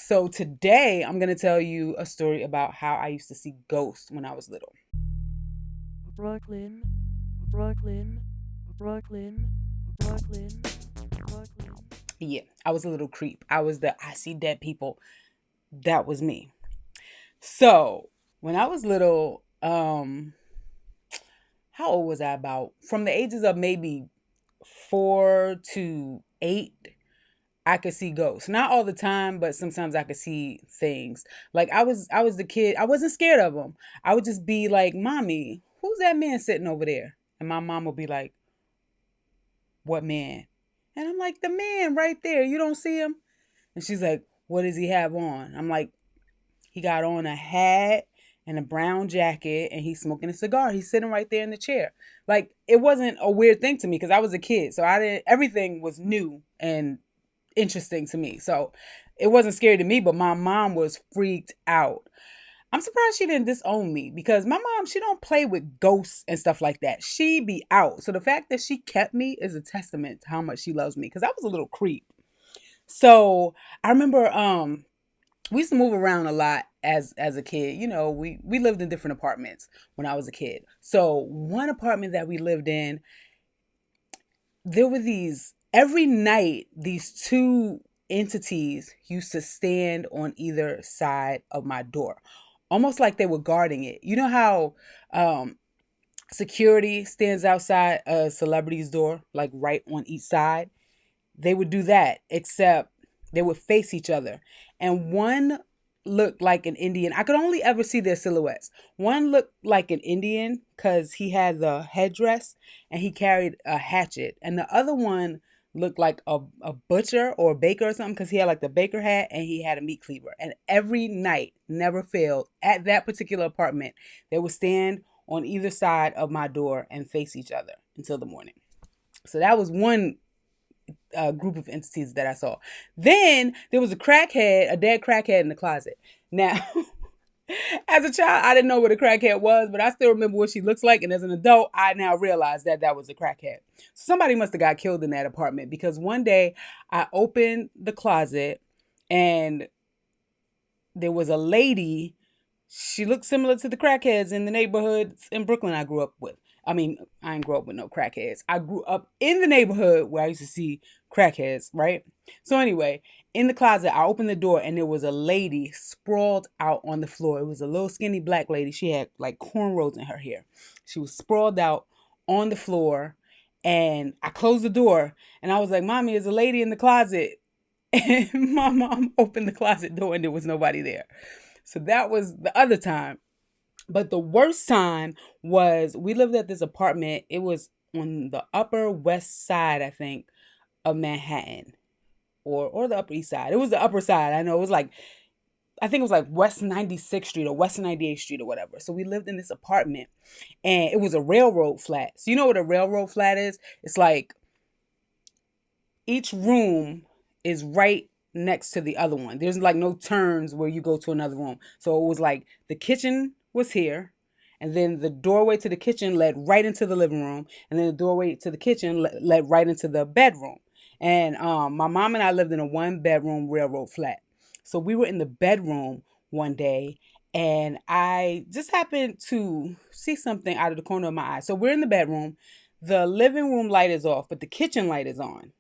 So today I'm going to tell you a story about how I used to see ghosts when I was little. Brooklyn, Brooklyn, Brooklyn, Brooklyn, Brooklyn. Yeah, I was a little creep. I was the I see dead people. That was me. So when I was little, how old was I? About from the ages of maybe 4 to 8, I could see ghosts. Not all the time, but sometimes I could see things. Like I was the kid. I wasn't scared of them. I would just be like, "Mommy, who's that man sitting over there?" And my mom would be like, "What man?" And I'm like, "The man right there. You don't see him?" And she's like, "What does he have on?" I'm like, "He got on a hat and a brown jacket and he's smoking a cigar. He's sitting right there in the chair." Like it wasn't a weird thing to me because I was a kid. So I didn't everything was new and interesting to me. So it wasn't scary to me, but my mom was freaked out. I'm surprised she didn't disown me because my mom, she don't play with ghosts and stuff like that. She be out. So the fact that she kept me is a testament to how much she loves me because I was a little creep. So I remember we used to move around a lot as a kid. You know, we lived in different apartments when I was a kid. So one apartment that we lived in, there were these every night these two entities used to stand on either side of my door, almost like they were guarding it. You know how security stands outside a celebrity's door, like right on each side? They would do that, except they would face each other. And one looked like an Indian. I could only ever see their silhouettes. One looked like an Indian because he had the headdress and he carried a hatchet. And the other one looked like a butcher or a baker or something because he had like the baker hat and he had a meat cleaver. And every night, never failed, at that particular apartment, they would stand on either side of my door and face each other until the morning. So that was one group of entities that I saw. Then there was a crackhead, a dead crackhead in the closet. Now, as a child, I didn't know what a crackhead was, but I still remember what she looks like. And as an adult, I now realize that that was a crackhead. Somebody must have got killed in that apartment because one day I opened the closet and there was a lady. She looked similar to the crackheads in the neighborhood in Brooklyn I grew up with. I mean, I didn't grow up with no crackheads. I grew up in the neighborhood where I used to see crackheads, right? So anyway, in the closet, I opened the door and there was a lady sprawled out on the floor. It was a little skinny black lady. She had like cornrows in her hair. She was sprawled out on the floor and I closed the door and I was like, "Mommy, there's a lady in the closet." And my mom opened the closet door and there was nobody there. So that was the other time. But the worst time was we lived at this apartment. It was on the upper west side, I think, of Manhattan. Or the upper east side. It was the upper side. I know it was like I think it was like West 96th Street or West 98th Street or whatever. So we lived in this apartment and it was a railroad flat. So you know what a railroad flat is? It's like each room is right next to the other one. There's like no turns where you go to another room. So it was like the kitchen was here, and then the doorway to the kitchen led right into the living room, and then the doorway to the kitchen led right into the bedroom. And my mom and I lived in a one bedroom railroad flat. So we were in the bedroom one day, and I just happened to see something out of the corner of my eye. So we're in the bedroom. The living room light is off, but the kitchen light is on.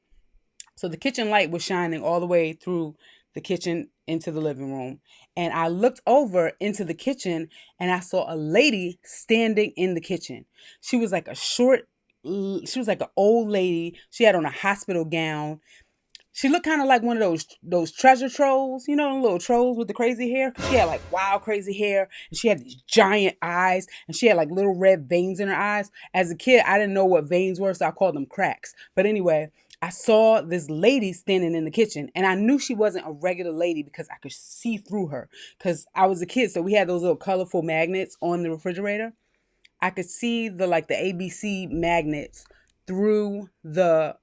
So the kitchen light was shining all the way through the kitchen into the living room. And I looked over into the kitchen and I saw a lady standing in the kitchen. She was like a short, she was like an old lady. She had on a hospital gown. She looked kind of like one of those treasure trolls, you know, the little trolls with the crazy hair. She had like wild crazy hair, and she had these giant eyes, and she had like little red veins in her eyes. As a kid, I didn't know what veins were, so I called them cracks. But anyway, I saw this lady standing in the kitchen, and I knew she wasn't a regular lady because I could see through her. Because I was a kid, so we had those little colorful magnets on the refrigerator. I could see the ABC magnets through the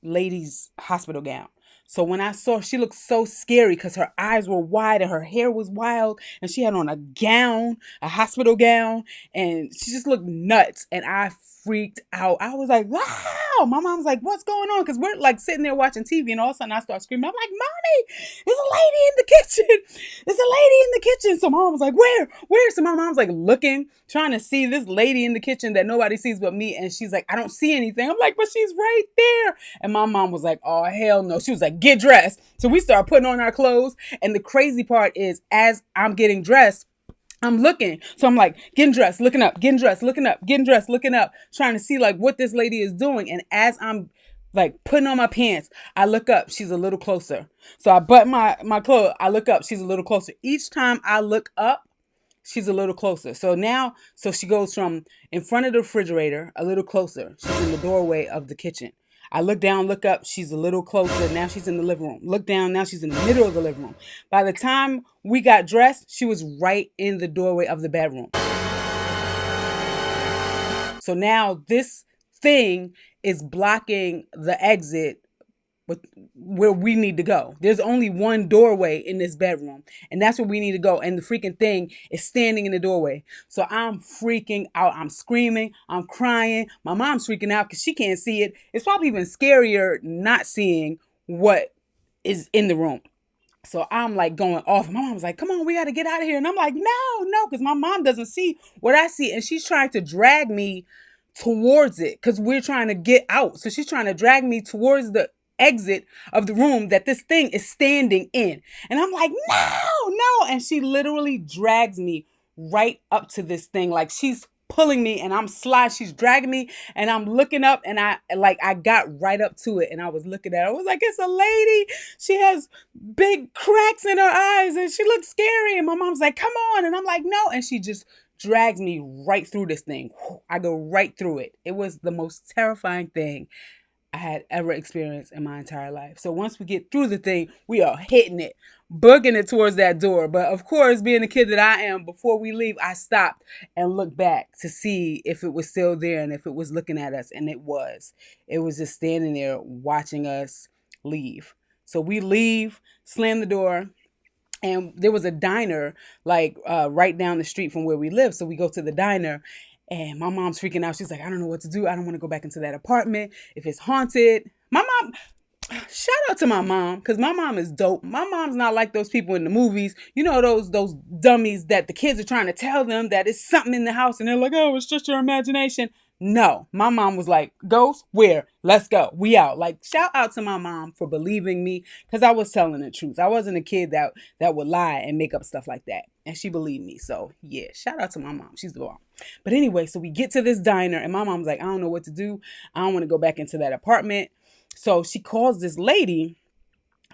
lady's hospital gown. So when I saw, she looked so scary because her eyes were wide and her hair was wild, and she had on a gown, a hospital gown, and she just looked nuts. And I freaked out. I was like, wow. My mom's like, what's going on? Because we're like sitting there watching TV, and all of a sudden I start screaming. I'm like, Mommy, there's a lady in the kitchen. There's a lady in the kitchen. So mom was like, where? Where? So my mom's like looking, trying to see this lady in the kitchen that nobody sees but me. And she's like, I don't see anything. I'm like, but she's right there. And my mom was like, oh, hell no. She was like, get dressed. So we start putting on our clothes. And the crazy part is, as I'm getting dressed, I'm looking. So I'm like, getting dressed, looking up, getting dressed, looking up, getting dressed, looking up, trying to see like what this lady is doing. And as I'm like putting on my pants, I look up, she's a little closer. So I button my clothes, I look up, she's a little closer. Each time I look up, she's a little closer. So now, so she goes from in front of the refrigerator, a little closer. She's in the doorway of the kitchen. I look down, look up, she's a little closer. Now she's in the living room. Look down, now she's in the middle of the living room. By the time we got dressed, she was right in the doorway of the bedroom. So now this thing is blocking the exit where we need to go. There's only one doorway in this bedroom, and that's where we need to go. And the freaking thing is standing in the doorway. So I'm freaking out. I'm screaming. I'm crying. My mom's freaking out because she can't see it. It's probably even scarier not seeing what is in the room. So I'm like going off. My mom's like, come on, we got to get out of here. And I'm like, no, because my mom doesn't see what I see. And she's trying to drag me towards it because we're trying to get out. So she's trying to drag me towards the exit of the room that this thing is standing in. And I'm like, no. And she literally drags me right up to this thing. Like she's pulling me and I'm sliding. She's dragging me and I'm looking up and I got right up to it and I was looking at her. I was like, it's a lady. She has big cracks in her eyes and she looks scary. And my mom's like, come on. And I'm like, no. And she just drags me right through this thing. I go right through it. It was the most terrifying thing I had ever experienced in my entire life. So once we get through the thing, we are hitting it, booking it towards that door. But of course, being the kid that I am, before we leave, I stopped and looked back to see if it was still there and if it was looking at us. And it was. It was just standing there watching us leave. So we leave, slam the door. And there was a diner like right down the street from where we live. So we go to the diner. And my mom's freaking out. She's like, I don't know what to do. I don't want to go back into that apartment if it's haunted. My mom, shout out to my mom, because my mom is dope. My mom's not like those people in the movies. You know, those dummies that the kids are trying to tell them that it's something in the house. And they're like, oh, it's just your imagination. No, my mom was like, ghost, where? Let's go. We out. Like, shout out to my mom for believing me, because I was telling the truth. I wasn't a kid that would lie and make up stuff like that. And she believed me. So, yeah, shout out to my mom. She's the bomb. But anyway, so we get to this diner, and my mom's like, I don't know what to do. I don't want to go back into that apartment. So she calls this lady.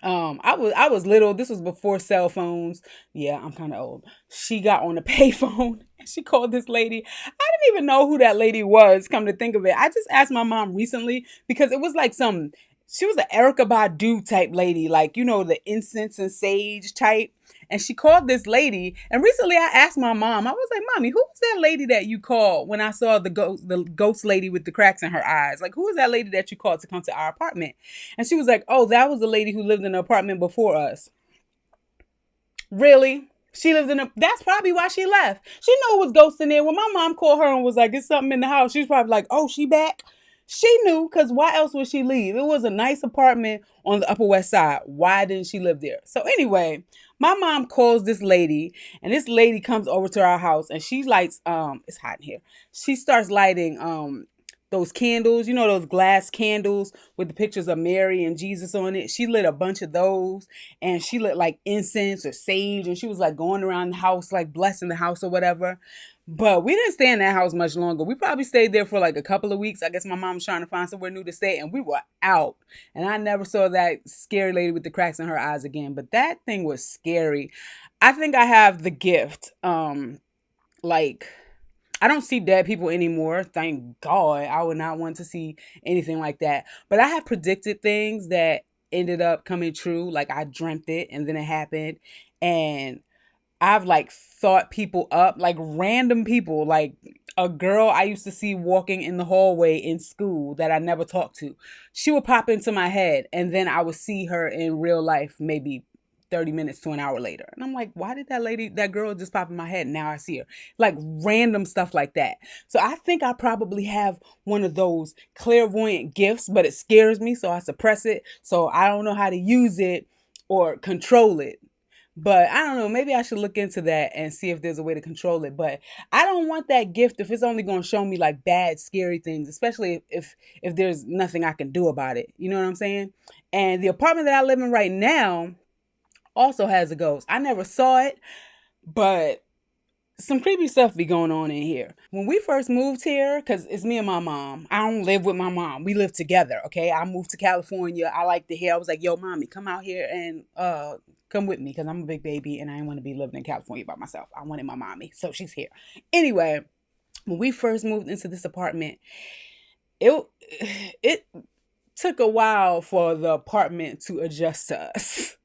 I was little. This was before cell phones. Yeah, I'm kind of old. She got on a payphone and she called this lady. I didn't even know who that lady was, come to think of it. I just asked my mom recently because it was like she was an Erykah Badu type lady, like, you know, the incense and sage type. And she called this lady. And recently I asked my mom, I was like, Mommy, who was that lady that you called when I saw the ghost lady with the cracks in her eyes? Like, who was that lady that you called to come to our apartment? And she was like, oh, that was the lady who lived in the apartment before us. Really? She lived that's probably why she left. She knew it was ghosts in there. When my mom called her and was like, it's something in the house, she was probably like, oh, she back? She knew, because why else would she leave? It was a nice apartment on the Upper West Side. Why didn't she live there? So anyway, my mom calls this lady, and this lady comes over to our house, and she lights, it's hot in here. She starts lighting those candles, you know, those glass candles with the pictures of Mary and Jesus on it. She lit a bunch of those, and she lit like incense or sage, and she was like going around the house, like blessing the house or whatever. But we didn't stay in that house much longer. We probably stayed there for like a couple of weeks. I guess my mom was trying to find somewhere new to stay, and we were out. And I never saw that scary lady with the cracks in her eyes again. But that thing was scary. I think I have the gift. Like, I don't see dead people anymore. Thank God. I would not want to see anything like that. But I have predicted things that ended up coming true. Like, I dreamt it and then it happened. And I've like thought people up, like random people, like a girl I used to see walking in the hallway in school that I never talked to. She would pop into my head, and then I would see her in real life maybe 30 minutes to an hour later. And I'm like, why did that girl just pop in my head? And now I see her. Like random stuff like that. So I think I probably have one of those clairvoyant gifts, but it scares me. So I suppress it. So I don't know how to use it or control it. But I don't know, maybe I should look into that and see if there's a way to control it. But I don't want that gift if it's only going to show me like bad, scary things, especially if there's nothing I can do about it. You know what I'm saying? And the apartment that I live in right now also has a ghost. I never saw it, but some creepy stuff be going on in here. When we first moved here, because it's me and my mom. I don't live with my mom. We live together, okay? I moved to California. I like the hair. I was like, yo, mommy, come out here and come with me because I'm a big baby and I didn't want to be living in California by myself. I wanted my mommy, so she's here. Anyway, when we first moved into this apartment, it it took a while for the apartment to adjust to us.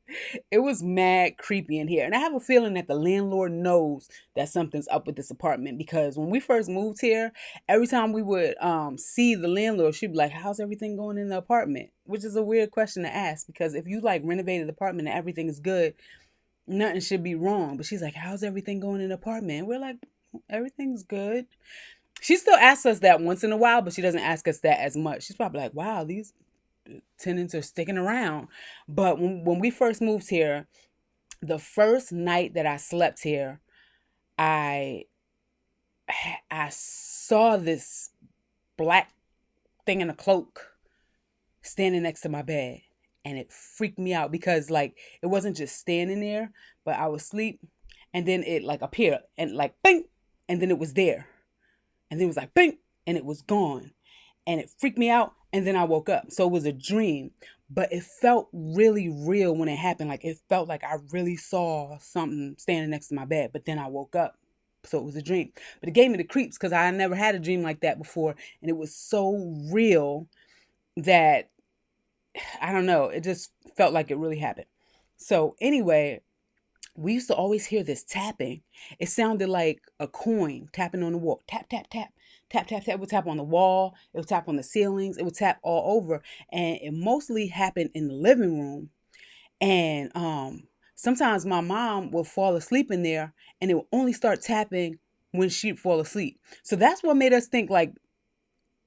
It was mad creepy in here. And I have a feeling that the landlord knows that something's up with this apartment because when we first moved here, every time we would see the landlord, she'd be like, how's everything going in the apartment? Which is a weird question to ask because if you like renovated the apartment and everything is good, nothing should be wrong. But she's like, how's everything going in the apartment? And we're like, everything's good. She still asks us that once in a while, but she doesn't ask us that as much. She's probably like, wow, these tenants are sticking around. But when we first moved here, the first night that I slept here, I saw this black thing in a cloak standing next to my bed, and it freaked me out because like it wasn't just standing there, but I was asleep, and then it like appeared and like bing, and then it was there, and then it was like bing, and it was gone, and it freaked me out. And then I woke up. So it was a dream, but it felt really real when it happened. Like it felt like I really saw something standing next to my bed, but then I woke up. So it was a dream, but it gave me the creeps because I never had a dream like that before. And it was so real that I don't know. It just felt like it really happened. So anyway, we used to always hear this tapping. It sounded like a coin tapping on the wall. Tap, tap, tap. Tap, tap, tap. It would tap on the wall. It would tap on the ceilings. It would tap all over. And it mostly happened in the living room. And sometimes my mom would fall asleep in there and it would only start tapping when she'd fall asleep. So that's what made us think like,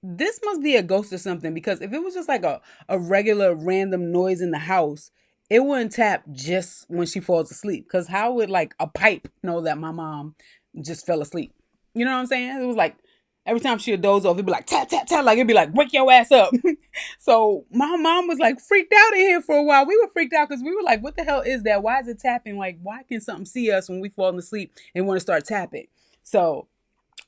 this must be a ghost or something. Because if it was just like a regular random noise in the house, it wouldn't tap just when she falls asleep. Because how would like a pipe know that my mom just fell asleep? You know what I'm saying? It was like every time she would doze off, it'd be like tap, tap, tap. Like it'd be like, wake your ass up. So my mom was like freaked out in here for a while. We were freaked out because we were like, what the hell is that? Why is it tapping? Like, why can something see us when we fall asleep and want to start tapping? So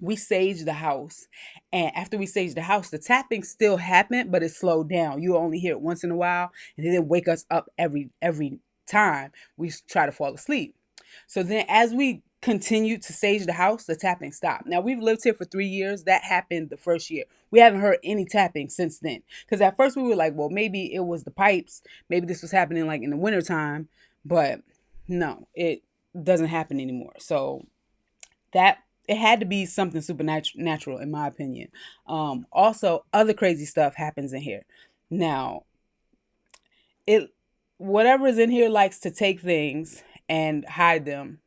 we saged the house. And after we saged the house, the tapping still happened, but it slowed down. You only hear it once in a while. And it didn't wake us up every time we try to fall asleep. So then as we continued to sage the house, the tapping stopped. Now we've lived here for 3 years. That happened the first year. We haven't heard any tapping since then. Because at first we were like, well, maybe it was the pipes. Maybe this was happening like in the wintertime. But no, it doesn't happen anymore. So that it had to be something supernatural in my opinion. Also, other crazy stuff happens in here. Now, it whatever is in here likes to take things and hide them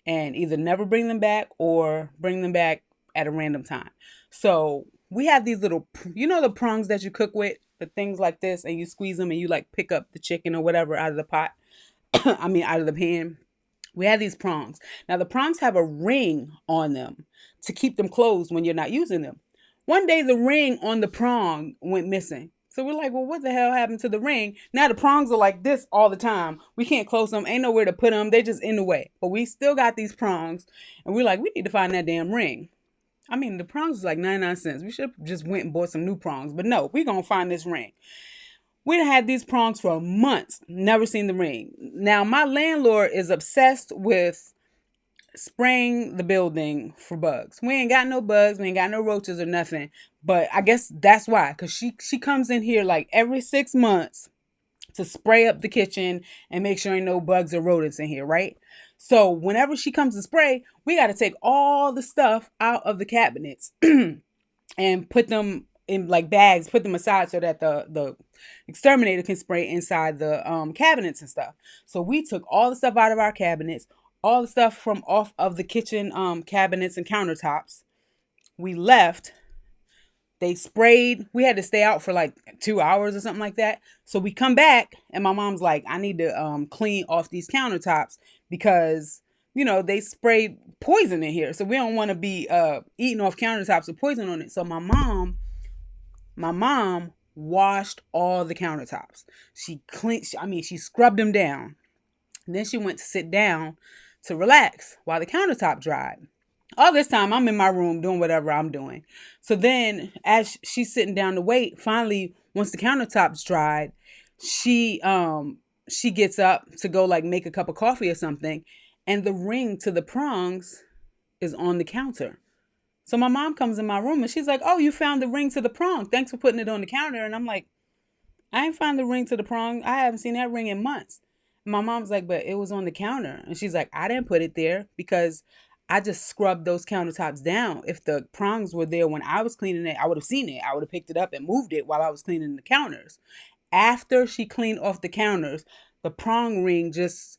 and either never bring them back or bring them back at a random time. So we have these little, the prongs that you cook with, the things like this, and you squeeze them and you like pick up the chicken or whatever out of the pot. Out of the pan. We have these prongs. Now the prongs have a ring on them to keep them closed when you're not using them. One day the ring on the prong went missing. So we're like, well, what the hell happened to the ring? Now the prongs are like this all the time. We can't close them. Ain't nowhere to put them. They just in the way. But we still got these prongs. And we're like, we need to find that damn ring. The prongs is like 99 cents. We should have just went and bought some new prongs. But no, we're going to find this ring. We had these prongs for months. Never seen the ring. Now, my landlord is obsessed with spraying the building for bugs. We ain't got no bugs. We ain't got no roaches or nothing. But I guess that's why. Because she comes in here like every 6 months to spray up the kitchen and make sure ain't no bugs or rodents in here, right? So whenever she comes to spray, we got to take all the stuff out of the cabinets and put them in like bags, put them aside so that the exterminator can spray inside the cabinets and stuff. So we took all the stuff out of our cabinets, all the stuff from off of the kitchen cabinets and countertops. We left. They sprayed. We had to stay out for like 2 hours or something like that. So we come back and my mom's like, I need to clean off these countertops because, you know, they sprayed poison in here. So we don't want to be eating off countertops with poison on it. So my mom washed all the countertops. She cleaned, she scrubbed them down. And then she went to sit down to relax while the countertop dried. All this time, I'm in my room doing whatever I'm doing. So then, as she's sitting down to wait, finally, once the countertops dried, she gets up to go like make a cup of coffee or something, and the ring to the prongs is on the counter. So my mom comes in my room and she's like, "Oh, you found the ring to the prong. Thanks for putting it on the counter." And I'm like, "I ain't found the ring to the prong. I haven't seen that ring in months." And my mom's like, "But it was on the counter." And she's like, "I didn't put it there because I just scrubbed those countertops down. If the prongs were there when I was cleaning it, I would have seen it. I would have picked it up and moved it while I was cleaning the counters." After she cleaned off the counters, the prong ring just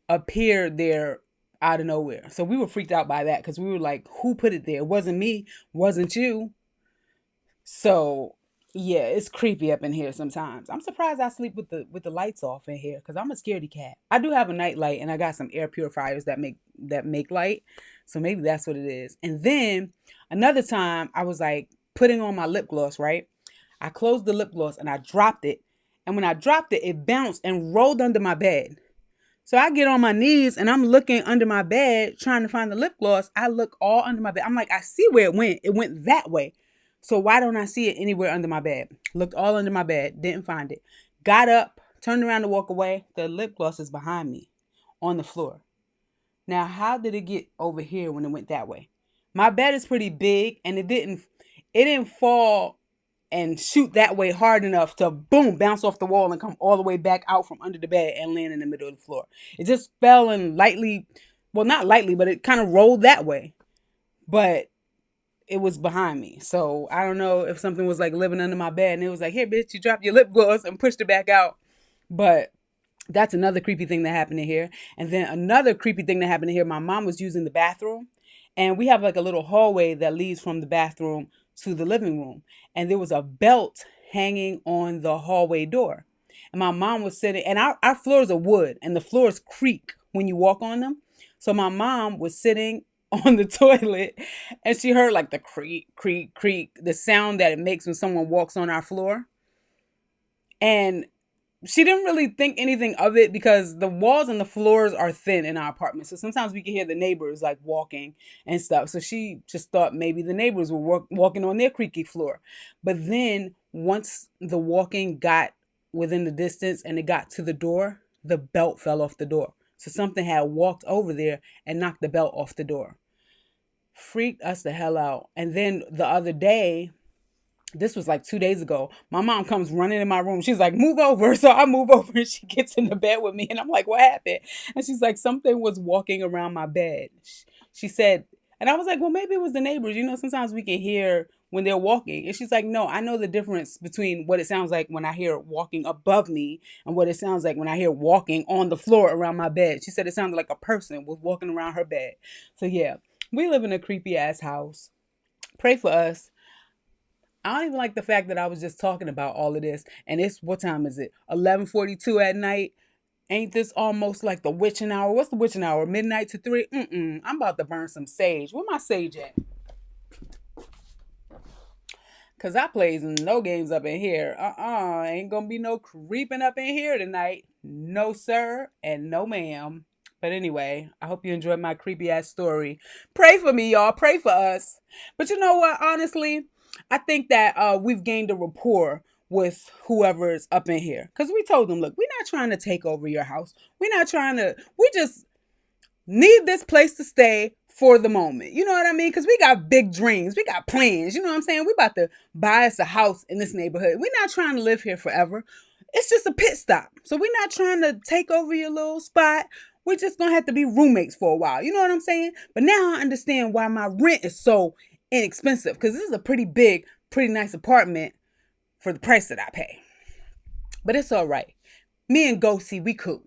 appeared there out of nowhere. So we were freaked out by that because we were like, who put it there? It wasn't me, wasn't you. So yeah, it's creepy up in here sometimes. I'm surprised I sleep with the lights off in here because I'm a scaredy cat. I do have a night light and I got some air purifiers that make light. So maybe that's what it is. And then another time I was like putting on my lip gloss, right? I closed the lip gloss and I dropped it. And when I dropped it, it bounced and rolled under my bed. So I get on my knees and I'm looking under my bed trying to find the lip gloss. I look all under my bed. I'm like, I see where it went. It went that way. So why don't I see it anywhere under my bed? Looked all under my bed. Didn't find it. Got up, turned around to walk away. The lip gloss is behind me on the floor. Now, how did it get over here when it went that way? My bed is pretty big and it didn't fall and shoot that way hard enough to boom, bounce off the wall and come all the way back out from under the bed and land in the middle of the floor. It just fell and lightly, well, not lightly, but it kind of rolled that way. But it was behind me. So I don't know if something was like living under my bed and it was like, here, bitch, you dropped your lip gloss and pushed it back out. But that's another creepy thing that happened in here. And then another creepy thing that happened in here, my mom was using the bathroom and we have like a little hallway that leads from the bathroom to the living room. And there was a belt hanging on the hallway door. And my mom was sitting, and our floors are wood and the floors creak when you walk on them. So my mom was sitting on the toilet and she heard like the creak, creak, creak, the sound that it makes when someone walks on our floor. And she didn't really think anything of it because the walls and the floors are thin in our apartment. So sometimes we can hear the neighbors like walking and stuff. So she just thought maybe the neighbors were walking on their creaky floor. But then once the walking got within the distance and it got to the door, the belt fell off the door. So something had walked over there and knocked the belt off the door. Freaked us the hell out. And then the other day, this was like 2 days ago, my mom comes running in my room. She's like, move over. So I move over and she gets in the bed with me. And I'm like, what happened? And she's like, something was walking around my bed. She said, and I was like, well, maybe it was the neighbors. You know, sometimes we can hear when they're walking. And she's like, no, I know the difference between what it sounds like when I hear walking above me and what it sounds like when I hear walking on the floor around my bed. She said it sounded like a person was walking around her bed. So yeah, we live in a creepy ass house. Pray for us. I don't even like the fact that I was just talking about all of this. And it's, what time is it? 11:42 at night. Ain't this almost like the witching hour? What's the witching hour? Midnight to 3? I'm about to burn some sage. Where my sage at? Because I plays no games up in here. Ain't going to be no creeping up in here tonight. No, sir, and no, ma'am. But anyway, I hope you enjoyed my creepy ass story. Pray for me, y'all. Pray for us. But you know what? Honestly, I think that we've gained a rapport with whoever's up in here. Because we told them, look, we're not trying to take over your house. We just need this place to stay for the moment. You know what I mean? Because we got big dreams. We got plans. You know what I'm saying? We about to buy us a house in this neighborhood. We're not trying to live here forever. It's just a pit stop. So we're not trying to take over your little spot. We're just gonna have to be roommates for a while. You know what I'm saying? But now I understand why my rent is so inexpensive, because this is a pretty big, pretty nice apartment for the price that I pay. But it's all right. Me and Ghosty, we cool.